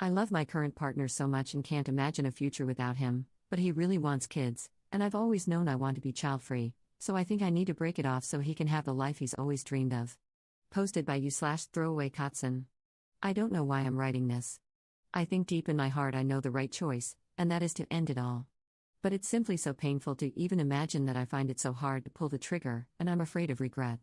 I love my current partner so much and can't imagine a future without him, but he really wants kids, and I've always known I want to be child-free, so I think I need to break it off so he can have the life he's always dreamed of. Posted by you/throwaway Kotson. I don't know why I'm writing this. I think deep in my heart I know the right choice, and that is to end it all. But it's simply so painful to even imagine that I find it so hard to pull the trigger, and I'm afraid of regret.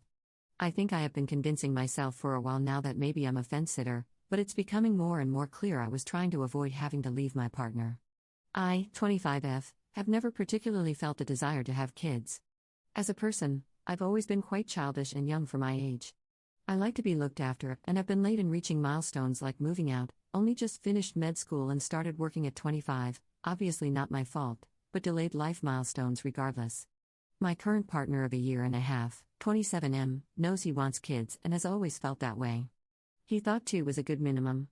I think I have been convincing myself for a while now that maybe I'm a fence-sitter, but it's becoming more and more clear I was trying to avoid having to leave my partner. I, 25F, have never particularly felt a desire to have kids. As a person, I've always been quite childish and young for my age. I like to be looked after and have been late in reaching milestones like moving out, only just finished med school and started working at 25, obviously not my fault, but delayed life milestones regardless. My current partner of a year and a half, 27M, knows he wants kids and has always felt that way. He thought 2 was a good minimum.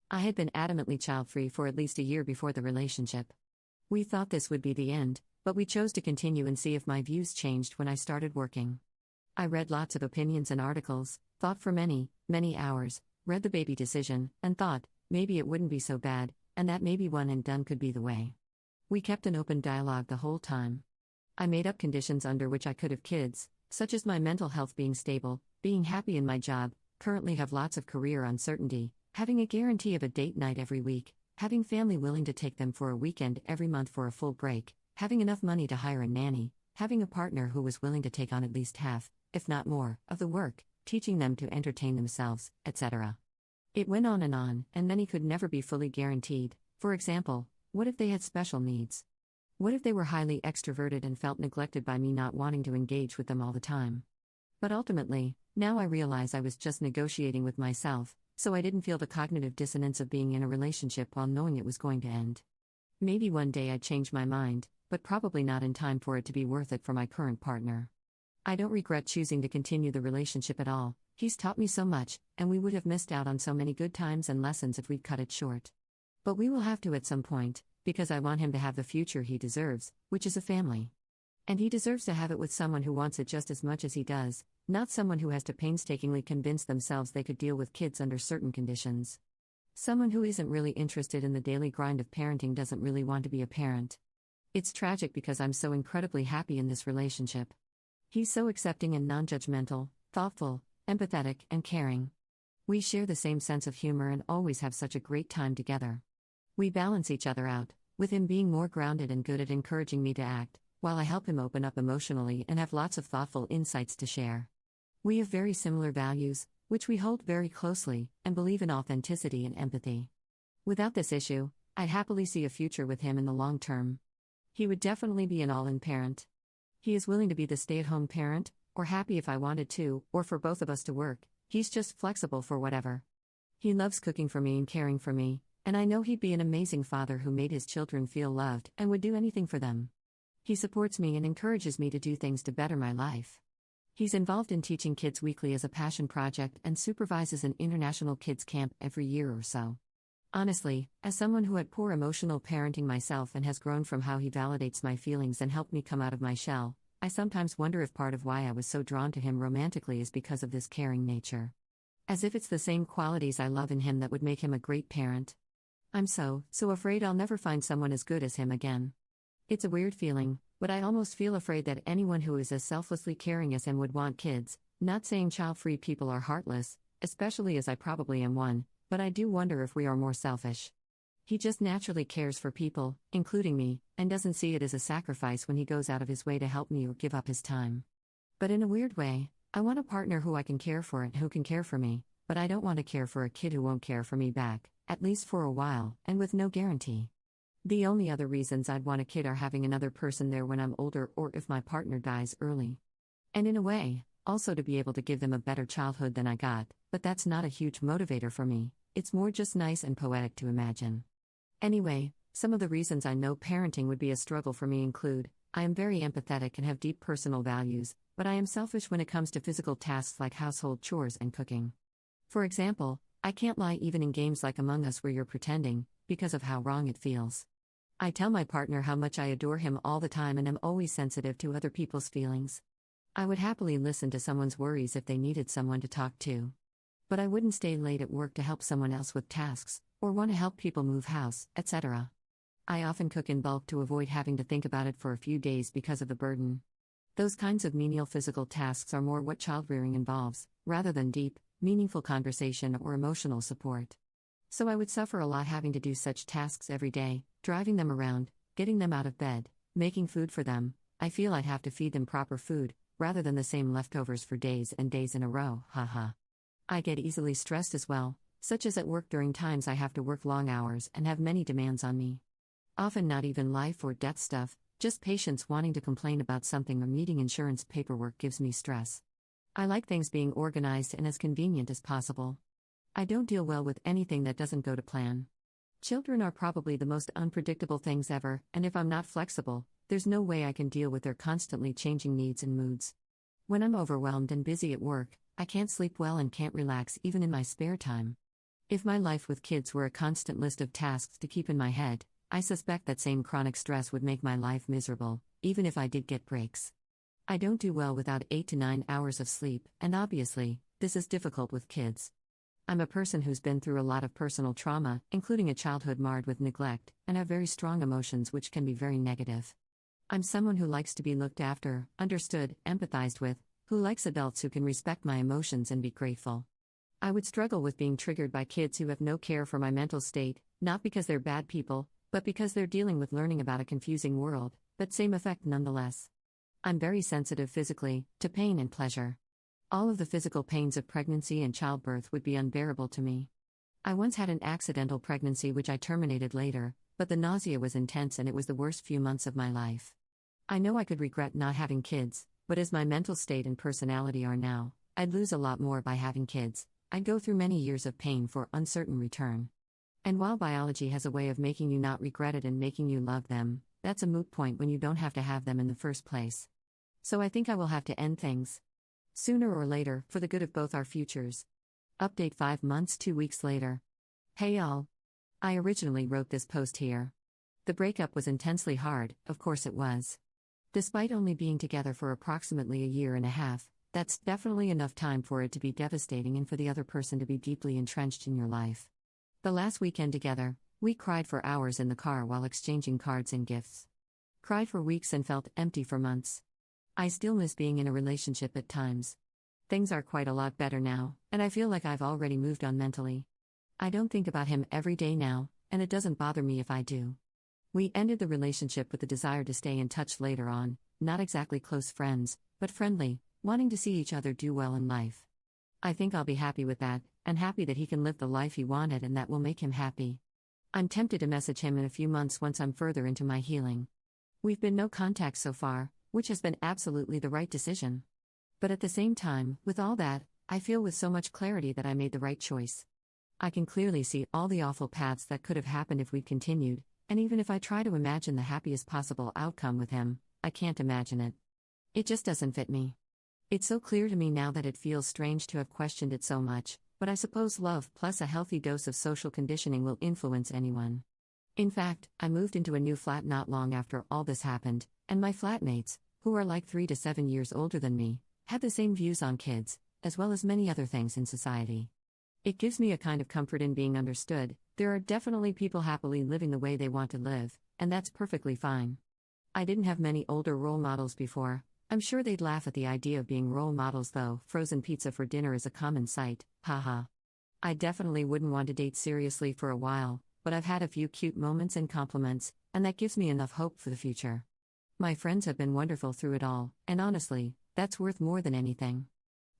I had been adamantly child-free for at least a year before the relationship. We thought this would be the end, but we chose to continue and see if my views changed when I started working. I read lots of opinions and articles, thought for many, many hours, read the baby decision, and thought, maybe it wouldn't be so bad, and that maybe one and done could be the way. We kept an open dialogue the whole time. I made up conditions under which I could have kids, such as my mental health being stable, being happy in my job, currently have lots of career uncertainty, having a guarantee of a date night every week, having family willing to take them for a weekend every month for a full break, having enough money to hire a nanny, having a partner who was willing to take on at least half, if not more, of the work, teaching them to entertain themselves, etc. It went on, and then he could never be fully guaranteed. For example, what if they had special needs? What if they were highly extroverted and felt neglected by me not wanting to engage with them all the time? But ultimately, now I realize I was just negotiating with myself, so I didn't feel the cognitive dissonance of being in a relationship while knowing it was going to end. Maybe one day I'd change my mind, but probably not in time for it to be worth it for my current partner. I don't regret choosing to continue the relationship at all. He's taught me so much, and we would have missed out on so many good times and lessons if we'd cut it short. But we will have to at some point, because I want him to have the future he deserves, which is a family. And he deserves to have it with someone who wants it just as much as he does, not someone who has to painstakingly convince themselves they could deal with kids under certain conditions. Someone who isn't really interested in the daily grind of parenting doesn't really want to be a parent. It's tragic because I'm so incredibly happy in this relationship. He's so accepting and non-judgmental, thoughtful, empathetic, and caring. We share the same sense of humor and always have such a great time together. We balance each other out, with him being more grounded and good at encouraging me to act, while I help him open up emotionally and have lots of thoughtful insights to share. We have very similar values, which we hold very closely, and believe in authenticity and empathy. Without this issue, I'd happily see a future with him in the long term. He would definitely be an all-in parent. He is willing to be the stay-at-home parent, or happy if I wanted to, or for both of us to work. He's just flexible for whatever. He loves cooking for me and caring for me, and I know he'd be an amazing father who made his children feel loved and would do anything for them. He supports me and encourages me to do things to better my life. He's involved in teaching Kids Weekly as a passion project and supervises an international kids camp every year or so. Honestly, as someone who had poor emotional parenting myself and has grown from how he validates my feelings and helped me come out of my shell, I sometimes wonder if part of why I was so drawn to him romantically is because of this caring nature. As if it's the same qualities I love in him that would make him a great parent. I'm so afraid I'll never find someone as good as him again. It's a weird feeling, but I almost feel afraid that anyone who is as selflessly caring as him would want kids. Not saying child-free people are heartless, especially as I probably am one, but I do wonder if we are more selfish. He just naturally cares for people, including me, and doesn't see it as a sacrifice when he goes out of his way to help me or give up his time. But in a weird way, I want a partner who I can care for and who can care for me, but I don't want to care for a kid who won't care for me back, at least for a while, and with no guarantee. The only other reasons I'd want a kid are having another person there when I'm older or if my partner dies early. And in a way, also to be able to give them a better childhood than I got, but that's not a huge motivator for me, it's more just nice and poetic to imagine. Anyway, some of the reasons I know parenting would be a struggle for me include, I am very empathetic and have deep personal values, but I am selfish when it comes to physical tasks like household chores and cooking. For example, I can't lie even in games like Among Us where you're pretending, because of how wrong it feels. I tell my partner how much I adore him all the time and am always sensitive to other people's feelings. I would happily listen to someone's worries if they needed someone to talk to. But I wouldn't stay late at work to help someone else with tasks, or want to help people move house, etc. I often cook in bulk to avoid having to think about it for a few days because of the burden. Those kinds of menial physical tasks are more what childrearing involves, rather than deep, meaningful conversation or emotional support. So I would suffer a lot having to do such tasks every day, driving them around, getting them out of bed, making food for them. I feel I'd have to feed them proper food, rather than the same leftovers for days and days in a row, haha. I get easily stressed as well, such as at work during times I have to work long hours and have many demands on me. Often not even life or death stuff, just patients wanting to complain about something or needing insurance paperwork gives me stress. I like things being organized and as convenient as possible. I don't deal well with anything that doesn't go to plan. Children are probably the most unpredictable things ever, and if I'm not flexible, there's no way I can deal with their constantly changing needs and moods. When I'm overwhelmed and busy at work, I can't sleep well and can't relax even in my spare time. If my life with kids were a constant list of tasks to keep in my head, I suspect that same chronic stress would make my life miserable, even if I did get breaks. I don't do well without 8 to 9 hours of sleep, and obviously, this is difficult with kids. I'm a person who's been through a lot of personal trauma, including a childhood marred with neglect, and have very strong emotions which can be very negative. I'm someone who likes to be looked after, understood, empathized with, who likes adults who can respect my emotions and be grateful. I would struggle with being triggered by kids who have no care for my mental state, not because they're bad people, but because they're dealing with learning about a confusing world, but same effect nonetheless. I'm very sensitive physically, to pain and pleasure. All of the physical pains of pregnancy and childbirth would be unbearable to me. I once had an accidental pregnancy which I terminated later, but the nausea was intense and it was the worst few months of my life. I know I could regret not having kids, but as my mental state and personality are now, I'd lose a lot more by having kids. I'd go through many years of pain for uncertain return. And while biology has a way of making you not regret it and making you love them, that's a moot point when you don't have to have them in the first place. So I think I will have to end things. Sooner or later, for the good of both our futures. Update 5 months 2 weeks later. Hey y'all. I originally wrote this post here. The breakup was intensely hard, of course it was. Despite only being together for approximately a year and a half, that's definitely enough time for it to be devastating and for the other person to be deeply entrenched in your life. The last weekend together, we cried for hours in the car while exchanging cards and gifts. Cried for weeks and felt empty for months. I still miss being in a relationship at times. Things are quite a lot better now, and I feel like I've already moved on mentally. I don't think about him every day now, and it doesn't bother me if I do. We ended the relationship with the desire to stay in touch later on, not exactly close friends, but friendly, wanting to see each other do well in life. I think I'll be happy with that, and happy that he can live the life he wanted and that will make him happy. I'm tempted to message him in a few months once I'm further into my healing. We've been no contact so far, which has been absolutely the right decision. But at the same time, with all that, I feel with so much clarity that I made the right choice. I can clearly see all the awful paths that could have happened if we'd continued, and even if I try to imagine the happiest possible outcome with him, I can't imagine it. It just doesn't fit me. It's so clear to me now that it feels strange to have questioned it so much, but I suppose love plus a healthy dose of social conditioning will influence anyone. In fact, I moved into a new flat not long after all this happened, and my flatmates, who are like 3 to 7 years older than me, have the same views on kids, as well as many other things in society. It gives me a kind of comfort in being understood. There are definitely people happily living the way they want to live, and that's perfectly fine. I didn't have many older role models before. I'm sure they'd laugh at the idea of being role models though. Frozen pizza for dinner is a common sight, haha. I definitely wouldn't want to date seriously for a while, but I've had a few cute moments and compliments, and that gives me enough hope for the future. My friends have been wonderful through it all, and honestly, that's worth more than anything.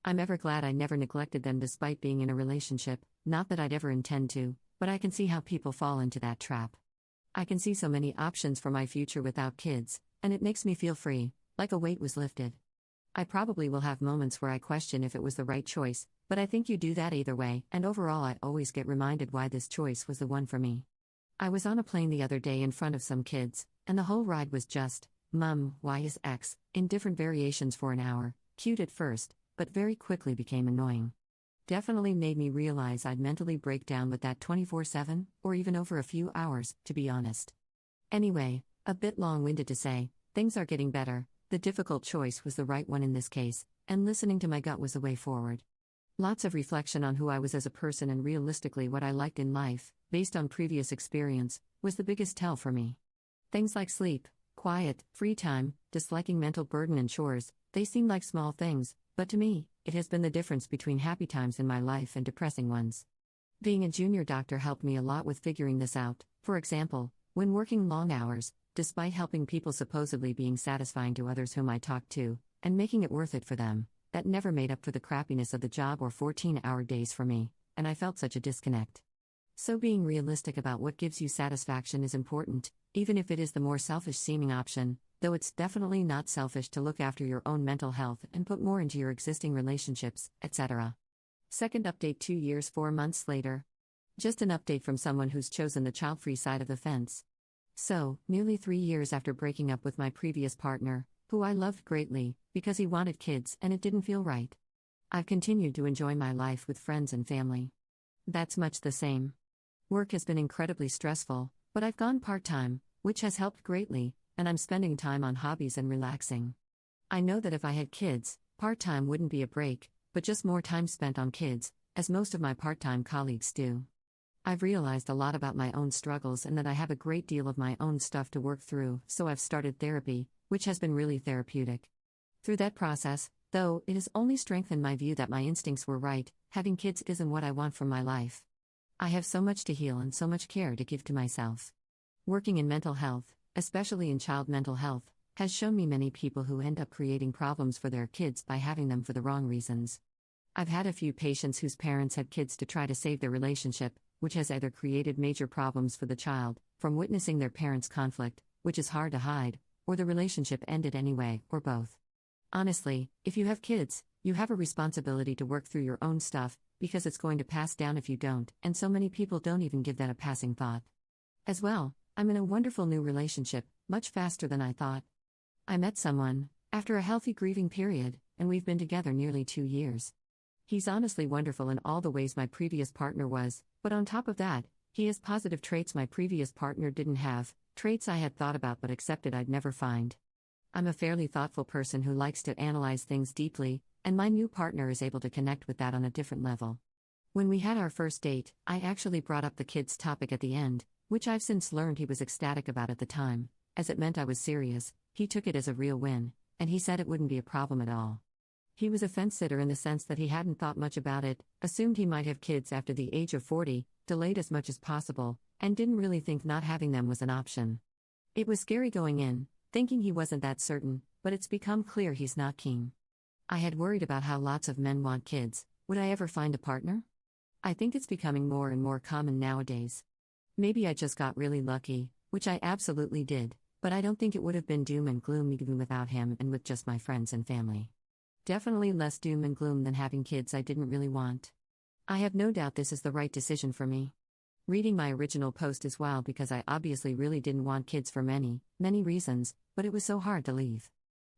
I'm ever glad I never neglected them despite being in a relationship, not that I'd ever intend to, but I can see how people fall into that trap. I can see so many options for my future without kids, and it makes me feel free, like a weight was lifted. I probably will have moments where I question if it was the right choice, but I think you do that either way, and overall I always get reminded why this choice was the one for me. I was on a plane the other day in front of some kids, and the whole ride was just, "Mum, why is X?" in different variations for an hour, cute at first, but very quickly became annoying. Definitely made me realize I'd mentally break down with that 24/7, or even over a few hours, to be honest. Anyway, a bit long-winded to say, things are getting better, the difficult choice was the right one in this case, and listening to my gut was the way forward. Lots of reflection on who I was as a person and realistically what I liked in life, based on previous experience, was the biggest tell for me. Things like sleep, quiet, free time, disliking mental burden and chores, they seem like small things, but to me, it has been the difference between happy times in my life and depressing ones. Being a junior doctor helped me a lot with figuring this out. For example, when working long hours, despite helping people supposedly being satisfying to others whom I talked to, and making it worth it for them, that never made up for the crappiness of the job or 14-hour days for me, and I felt such a disconnect. So being realistic about what gives you satisfaction is important, even if it is the more selfish-seeming option, though it's definitely not selfish to look after your own mental health and put more into your existing relationships, etc. Second update 2 years 4 months later. Just an update from someone who's chosen the child-free side of the fence. So, nearly 3 years after breaking up with my previous partner, who I loved greatly, because he wanted kids and it didn't feel right, I've continued to enjoy my life with friends and family. That's much the same. Work has been incredibly stressful, but I've gone part-time, which has helped greatly, and I'm spending time on hobbies and relaxing. I know that if I had kids, part-time wouldn't be a break, but just more time spent on kids, as most of my part-time colleagues do. I've realized a lot about my own struggles and that I have a great deal of my own stuff to work through, so I've started therapy, which has been really therapeutic. Through that process, though, it has only strengthened my view that my instincts were right, having kids isn't what I want from my life. I have so much to heal and so much care to give to myself. Working in mental health, especially in child mental health, has shown me many people who end up creating problems for their kids by having them for the wrong reasons. I've had a few patients whose parents had kids to try to save their relationship, which has either created major problems for the child, from witnessing their parents' conflict, which is hard to hide, or the relationship ended anyway, or both. Honestly, if you have kids, you have a responsibility to work through your own stuff, because it's going to pass down if you don't, and so many people don't even give that a passing thought. As well, I'm in a wonderful new relationship, much faster than I thought. I met someone, after a healthy grieving period, and we've been together nearly 2 years. He's honestly wonderful in all the ways my previous partner was, but on top of that, he has positive traits my previous partner didn't have, traits I had thought about but accepted I'd never find. I'm a fairly thoughtful person who likes to analyze things deeply, and my new partner is able to connect with that on a different level. When we had our first date, I actually brought up the kids topic at the end, which I've since learned he was ecstatic about at the time, as it meant I was serious. He took it as a real win, and he said it wouldn't be a problem at all. He was a fence-sitter in the sense that he hadn't thought much about it, assumed he might have kids after the age of 40, delayed as much as possible, and didn't really think not having them was an option. It was scary going in, thinking he wasn't that certain, but it's become clear he's not keen. I had worried about how lots of men want kids. Would I ever find a partner? I think it's becoming more and more common nowadays. Maybe I just got really lucky, which I absolutely did, but I don't think it would have been doom and gloom even without him and with just my friends and family. Definitely less doom and gloom than having kids I didn't really want. I have no doubt this is the right decision for me. Reading my original post is wild because I obviously really didn't want kids for many, many reasons, but it was so hard to leave.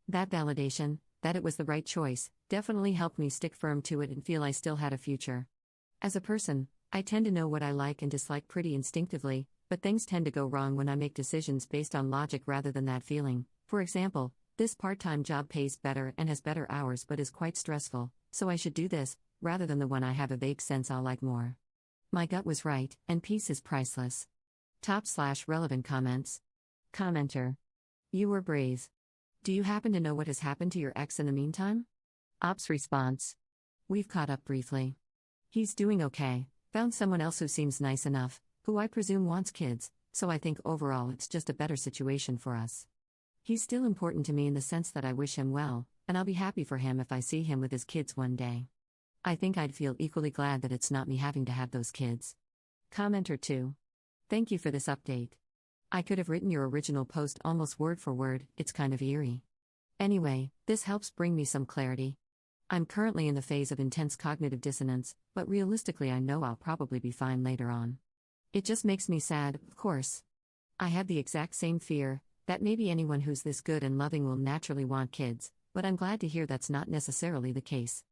That validation, that it was the right choice, definitely helped me stick firm to it and feel I still had a future. As a person, I tend to know what I like and dislike pretty instinctively, but things tend to go wrong when I make decisions based on logic rather than that feeling. For example, this part-time job pays better and has better hours but is quite stressful, so I should do this, rather than the one I have a vague sense I'll like more. My gut was right, and peace is priceless. Top/relevant comments. Commenter. You were brave. Do you happen to know what has happened to your ex in the meantime? Ops response. We've caught up briefly. He's doing okay, found someone else who seems nice enough, who I presume wants kids, so I think overall it's just a better situation for us. He's still important to me in the sense that I wish him well, and I'll be happy for him if I see him with his kids one day. I think I'd feel equally glad that it's not me having to have those kids. Commenter 2. Thank you for this update. I could have written your original post almost word for word, it's kind of eerie. Anyway, this helps bring me some clarity. I'm currently in the phase of intense cognitive dissonance, but realistically I know I'll probably be fine later on. It just makes me sad, of course. I had the exact same fear, that maybe anyone who's this good and loving will naturally want kids, but I'm glad to hear that's not necessarily the case.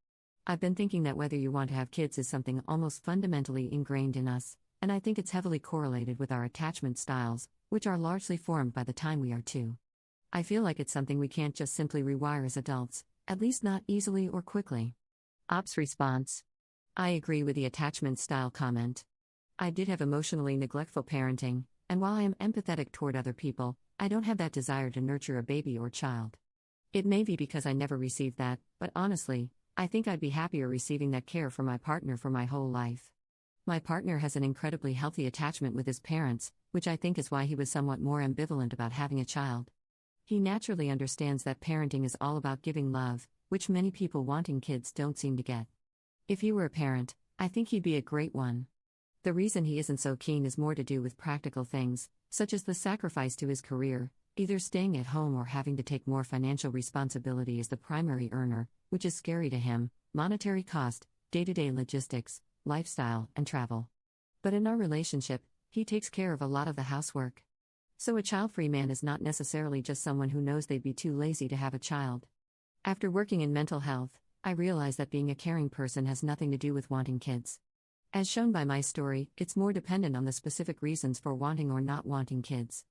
I've been thinking that whether you want to have kids is something almost fundamentally ingrained in us, and I think it's heavily correlated with our attachment styles, which are largely formed by the time we are 2. I feel like it's something we can't just simply rewire as adults, at least not easily or quickly. Ops response. I agree with the attachment style comment. I did have emotionally neglectful parenting, and while I am empathetic toward other people, I don't have that desire to nurture a baby or child. It may be because I never received that, but honestly, I think I'd be happier receiving that care from my partner for my whole life. My partner has an incredibly healthy attachment with his parents, which I think is why he was somewhat more ambivalent about having a child. He naturally understands that parenting is all about giving love, which many people wanting kids don't seem to get. If he were a parent, I think he'd be a great one. The reason he isn't so keen is more to do with practical things, such as the sacrifice to his career, either staying at home or having to take more financial responsibility as the primary earner, which is scary to him, monetary cost, day-to-day logistics, lifestyle, and travel. But in our relationship, he takes care of a lot of the housework. So a child-free man is not necessarily just someone who knows they'd be too lazy to have a child. After working in mental health, I realized that being a caring person has nothing to do with wanting kids. As shown by my story, it's more dependent on the specific reasons for wanting or not wanting kids.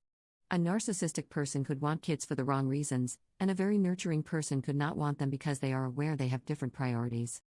A narcissistic person could want kids for the wrong reasons, and a very nurturing person could not want them because they are aware they have different priorities.